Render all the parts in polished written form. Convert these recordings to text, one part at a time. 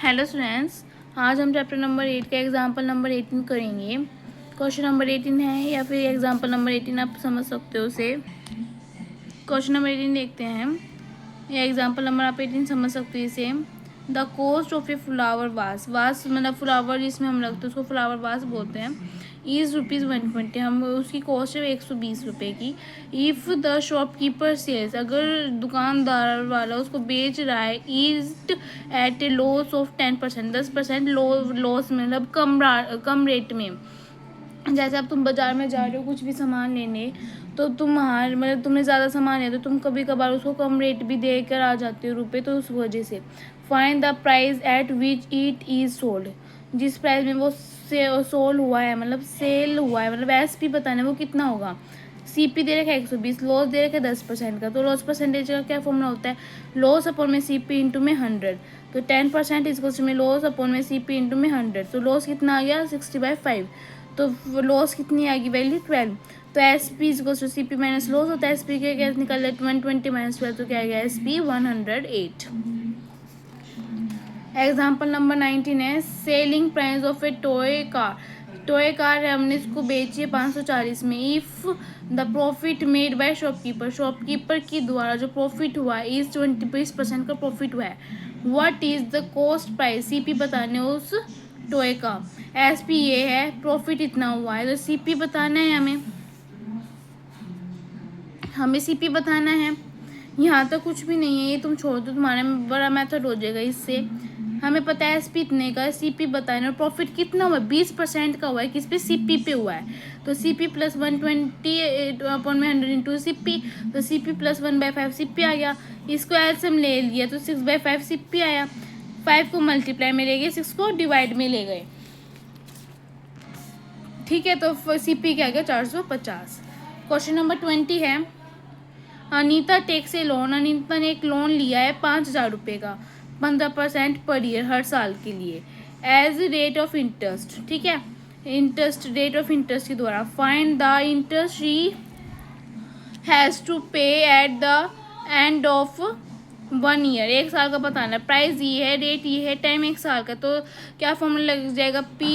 Hello students, आज हम chapter number 8 का एग्जाम्पल नंबर 18 करेंगे। क्वेश्चन नंबर 18 है या फिर एग्जाम्पल नंबर 18 आप समझ सकते हो उसे। क्वेश्चन नंबर 18 देखते हैं या एग्जाम्पल नंबर आप 18 समझ सकते हो इसे। The cost of a flower vase मतलब फ्लावर जिसमें हम रखते हैं उसको फ्लावर वास बोलते हैं। इज़ ₹120, हम उसकी कॉस्ट है 120 रुपये की। इफ़ द शॉपकीपर सेल्स, अगर दुकानदार वाला उसको बेच रहा है, is at a loss of 10%, 10% loss मतलब कम रेट में। जैसे अब तुम बाज़ार में जा रहे हो कुछ भी सामान लेने, तो तुम्हारे मतलब तुमने ज़्यादा सामान है तो तुम कभी कभार उसको कम रेट भी दे कर आ जाते हो रुपये, तो उस वजह से find the price at which it is sold, जिस प्राइस में वो सोल हुआ है मतलब सेल हुआ है, मतलब एसपी बताना है वो कितना होगा। सीपी दे रखा है 120, लॉस दे रखा है 10% का, तो लॉस परसेंटेज का क्या फॉर्मूला होता है, लॉस अपॉन में सीपी इंटू में 100। तो 10% इसको में लॉस अपॉन में सीपी इंटू में 100, तो लॉस कितना आ गया 60/5, तो लॉस कितनी आएगी वैल्यू 12। तो एस पी इजको सी पी माइनस लॉस होता है, एस पी के क्या निकल रहा है 120 माइनस 12, तो क्या आएगा एस पी 108। एग्जाम्पल नंबर 19 है selling price of A toy car है, हमने इसको बेची है 540 में। If the profit made by shopkeeper की द्वारा जो प्रॉफिट हुआ है इस 20% का प्रॉफिट हुआ है। What is the cost price, CP बताने उस टॉय का। एसपी ये है, प्रॉफिट इतना हुआ है, तो सीपी बताना है हमें सीपी बताना है। यहाँ तक कुछ भी नहीं है, ये तुम छोड़ दो, तुम्हारा बड़ा मेथड हो जाएगा इससे। हमें पता है एसपी इतने का, सीपी बताना और प्रॉफिट कितना हुआ है 20% का हुआ है, किस पे सीपी पे हुआ है। तो सीपी प्लस 120 अपॉन में 100 इंटू सीपी, तो सीपी प्लस 1/5 सीपी आ गया। इसको एलसीएम ले लिया तो 6/5 सीपी आया। 5 को मल्टीप्लाई में ले गए, 6 को डिवाइड में ले गए, ठीक है। तो सीपी क्या आ गया 450। क्वेश्चन नंबर 20 है Anita takes a loan, Anita ने एक लोन लिया है 5,000 रुपये का, 15% पर ईयर हर साल के लिए, एज रेट ऑफ इंटरेस्ट, ठीक है। इंटरेस्ट रेट ऑफ इंटरेस्ट के द्वारा find the interest she has to pay at the end of 1 year, 1 साल का बताना। प्राइस ये है, रेट ये है, टाइम 1 साल का, तो क्या फॉर्मूला लग जाएगा P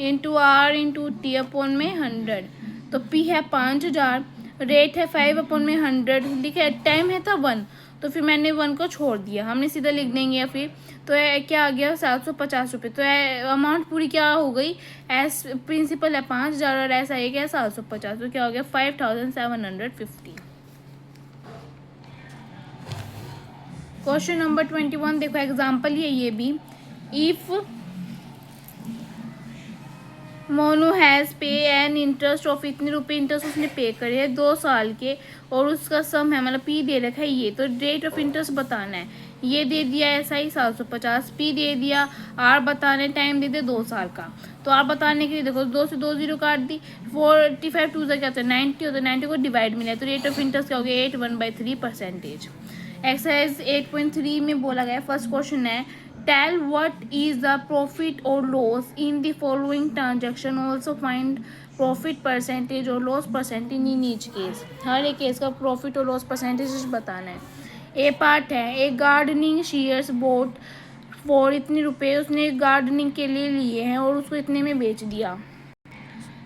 into R into T upon में 100। तो पी है 5,000, रेट है 5 अपॉन में 100, लिखा है टाइम है था 1, तो फिर मैंने 1 को छोड़ दिया, हमने सीधा लिख देंगे या फिर। तो क्या आ गया 750 रुपये। तो अमाउंट पूरी क्या हो गई, एस प्रिंसिपल है 5,000 और ऐसा है क्या 750, तो क्या हो गया 5,750। क्वेश्चन नंबर 21 देखो, एग्जाम्पल ये भी। इफ़ मोनू हैज़ पे एन इंटरेस्ट ऑफ, इतने रुपये इंटरेस्ट उसने पे करे है 2 साल के, और उसका सम है मतलब पी दे रखा है ये, तो रेट ऑफ इंटरेस्ट बताना है। ये दे दिया ऐसा ही 750, पी दे दिया, आर बताने टाइम दे दे 2 साल का। तो आर बताने के लिए देखो 2 से 2 जीरो काट दी, 45 2 क्या होता है 90 होता है, 90 को डिवाइड मिला, तो रेट ऑफ इंटरेस्ट क्या हो गया 81/3%। एक्सरसाइज 8.3 में बोला गया, फर्स्ट क्वेश्चन है tell what is the profit और loss in the following transaction, also find profit percentage और loss percentage in each case, हर एक केस का प्रॉफिट और लॉस परसेंटेज बताना है। ए पार्ट है एक गार्डनिंग शेयर्स बोट फॉर, इतने रुपए उसने गार्डनिंग के लिए लिए हैं और उसको इतने में बेच दिया।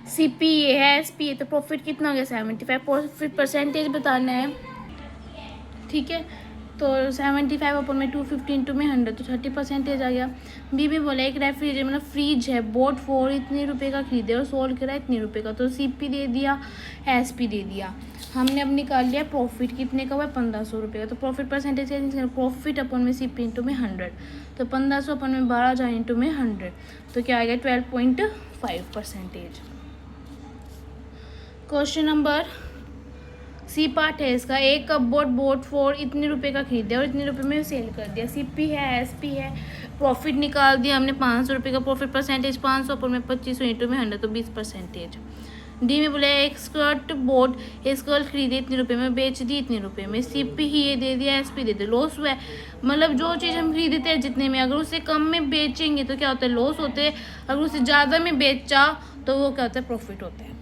सीपी ये है, एसपी है, तो प्रॉफिट कितना हो गया 75, प्रॉफिट परसेंटेज बताना है, ठीक है। तो 75 अपॉन में 250 इंटू में 100, तो 30% आ गया। बी में बोला एक रेफ्रिजरेटर मतलब फ्रिज है, बोट 4 इतने रुपए का खरीदे और सोल्ड करा इतने रुपए का, तो सीपी दे दिया, एसपी दे दिया। हमने अब निकाल लिया प्रॉफिट कितने का हुआ 1,500 रुपये का, तो प्रॉफिट परसेंटेज प्रॉफिट अपॉन में सीपी इंटू में 100, तो 1,500 अपॉन में 12,000 इंटू में 100, तो क्या आएगा 12.5%। क्वेश्चन नंबर सी पार्ट है इसका, एक कप बोट 4 इतने रुपए का खरीदे और इतने रुपए में सेल कर दिया। सीपी है, एसपी है, प्रॉफिट निकाल दिया हमने 500 रुपये का, प्रॉफिट परसेंटेज 500 पर में 2500 इंटू में 100, तो 20%। डी में बोला एक स्कर्ट खरीदे इतने रुपए में, बेच दी इतने रुपए में, सीपी ही ये दे दिया, एसपी दे दिया, लॉस हुआ है। मतलब जो चीज़ हम खरीदते हैं जितने में, अगर उसे कम में बेचेंगे तो क्या होता है लॉस होते हैं, अगर उसे ज़्यादा में बेचा तो वो क्या होता है प्रॉफिट होता है।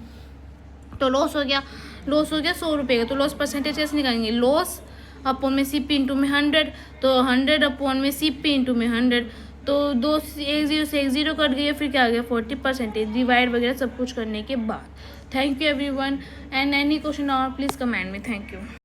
तो लॉस हो गया, लॉस हो गया 100 रुपये का, तो लॉस परसेंटेज कैसे निकालेंगे, लॉस अपॉन में सी पी इंटू में 100, तो 100 अपॉन में सी पी इंटू में 100, तो दो एक जीरो से एक जीरो कट गई, फिर क्या आ गया 40% डिवाइड वगैरह सब कुछ करने के बाद। Thank you everyone, and any question और प्लीज़ कमेंट में। Thank you.